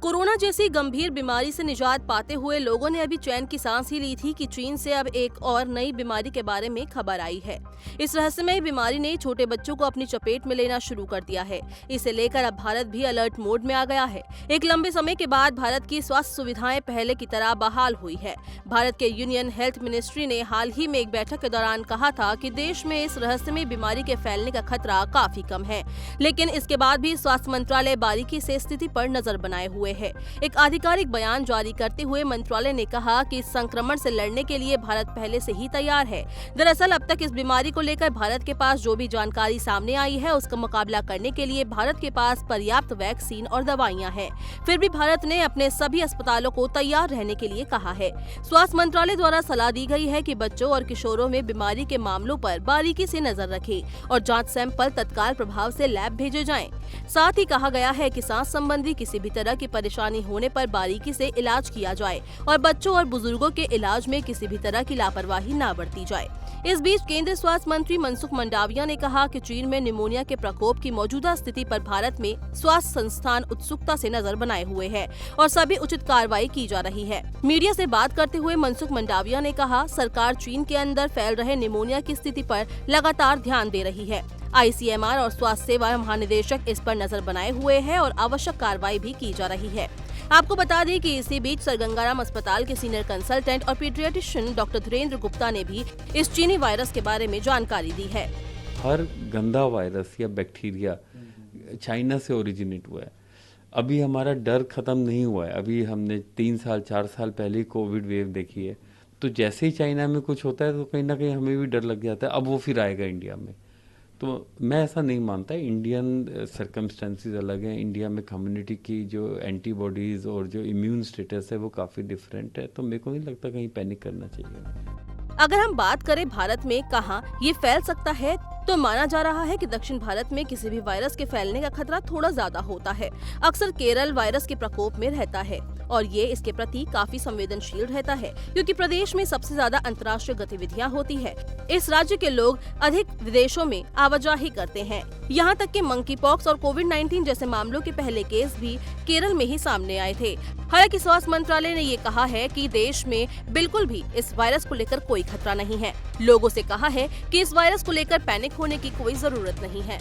Corona जैसी गंभीर बीमारी से निजात पाते हुए लोगों ने अभी चैन की सांस ही ली थी कि चीन से अब एक और नई बीमारी के बारे में खबर आई है। इस रहस्यमय बीमारी ने छोटे बच्चों को अपनी चपेट में लेना शुरू कर दिया है। इसे लेकर अब भारत भी अलर्ट मोड में आ गया है। एक लंबे समय के बाद भारत की स्वास्थ्य सुविधाएं पहले की तरह बहाल हुई है। भारत के यूनियन हेल्थ मिनिस्ट्री ने हाल ही में एक बैठक के दौरान कहा था कि देश में इस रहस्यमय बीमारी के फैलने का खतरा काफी कम है, लेकिन इसके बाद भी स्वास्थ्य मंत्रालय बारीकी से स्थिति पर नजर बनाए हुए है। एक आधिकारिक बयान जारी करते हुए मंत्रालय ने कहा कि इस संक्रमण से लड़ने के लिए भारत पहले से ही तैयार है। दरअसल अब तक इस बीमारी को लेकर भारत के पास जो भी जानकारी सामने आई है, उसका मुकाबला करने के लिए भारत के पास पर्याप्त वैक्सीन और दवाइयां हैं। फिर भी भारत ने अपने सभी अस्पतालों को तैयार रहने के लिए कहा है। स्वास्थ्य मंत्रालय द्वारा सलाह दी गई है कि बच्चों और किशोरों में बीमारी के मामलों पर बारीकी से नजर रखें और जांच सैंपल तत्काल प्रभाव से लैब भेजे जाएं। साथ ही कहा गया है कि सांस संबंधी किसी भी तरह की परेशानी होने पर बारीकी से इलाज किया जाए और बच्चों और बुजुर्गों के इलाज में किसी भी तरह की लापरवाही न बरती जाए। इस बीच केंद्रीय स्वास्थ्य मंत्री मनसुख मंडाविया ने कहा कि चीन में निमोनिया के प्रकोप की मौजूदा स्थिति पर भारत में स्वास्थ्य संस्थान उत्सुकता से नजर बनाए हुए हैं और सभी उचित कार्रवाई की जा रही है। मीडिया से बात करते हुए मनसुख मंडाविया ने कहा, सरकार चीन के अंदर फैल रहे निमोनिया की स्थिति पर लगातार ध्यान दे रही है। ICMR और स्वास्थ्य सेवा महानिदेशक इस पर नजर बनाए हुए हैं और आवश्यक कार्रवाई भी की जा रही है। आपको बता दें कि इसी बीच सर गंगाराम अस्पताल के सीनियर कंसल्टेंट और पीडियाट्रिशियन डॉक्टर धीरेन्द्र गुप्ता ने भी इस चीनी वायरस के बारे में जानकारी दी है। हर गंदा वायरस या बैक्टीरिया चाइना से ओरिजिनेट हुआ है। अभी हमारा डर खत्म नहीं हुआ है। अभी हमने 3 साल 4 साल पहले कोविड वेव देखी है, तो जैसे ही चाइना में कुछ होता है तो कहीं ना कहीं हमें भी डर लग जाता है। अब वो फिर आएगा इंडिया में, तो मैं ऐसा नहीं मानता। इंडियन सर्कमस्टेंसेस अलग हैं। इंडिया में कम्युनिटी की जो एंटीबॉडीज़ और जो इम्यून स्टेटस है वो काफ़ी डिफरेंट है, तो मेरे को नहीं लगता कहीं पैनिक करना चाहिए। अगर हम बात करें भारत में कहाँ ये फैल सकता है, तो माना जा रहा है कि दक्षिण भारत में किसी भी वायरस के फैलने का खतरा थोड़ा ज्यादा होता है। अक्सर केरल वायरस के प्रकोप में रहता है और ये इसके प्रति काफी संवेदनशील रहता है, क्योंकि प्रदेश में सबसे ज्यादा अंतर्राष्ट्रीय गतिविधियां होती है। इस राज्य के लोग अधिक विदेशों में आवाजाही करते हैं। यहाँ तक कि मंकी पॉक्स और कोविड-19 जैसे मामलों के पहले केस भी केरल में ही सामने आए थे। हालांकि स्वास्थ्य मंत्रालय ने ये कहा है कि देश में बिल्कुल भी इस वायरस को लेकर कोई खतरा नहीं है। लोगों से कहा है कि इस वायरस को लेकर पैनिक होने की कोई जरूरत नहीं है।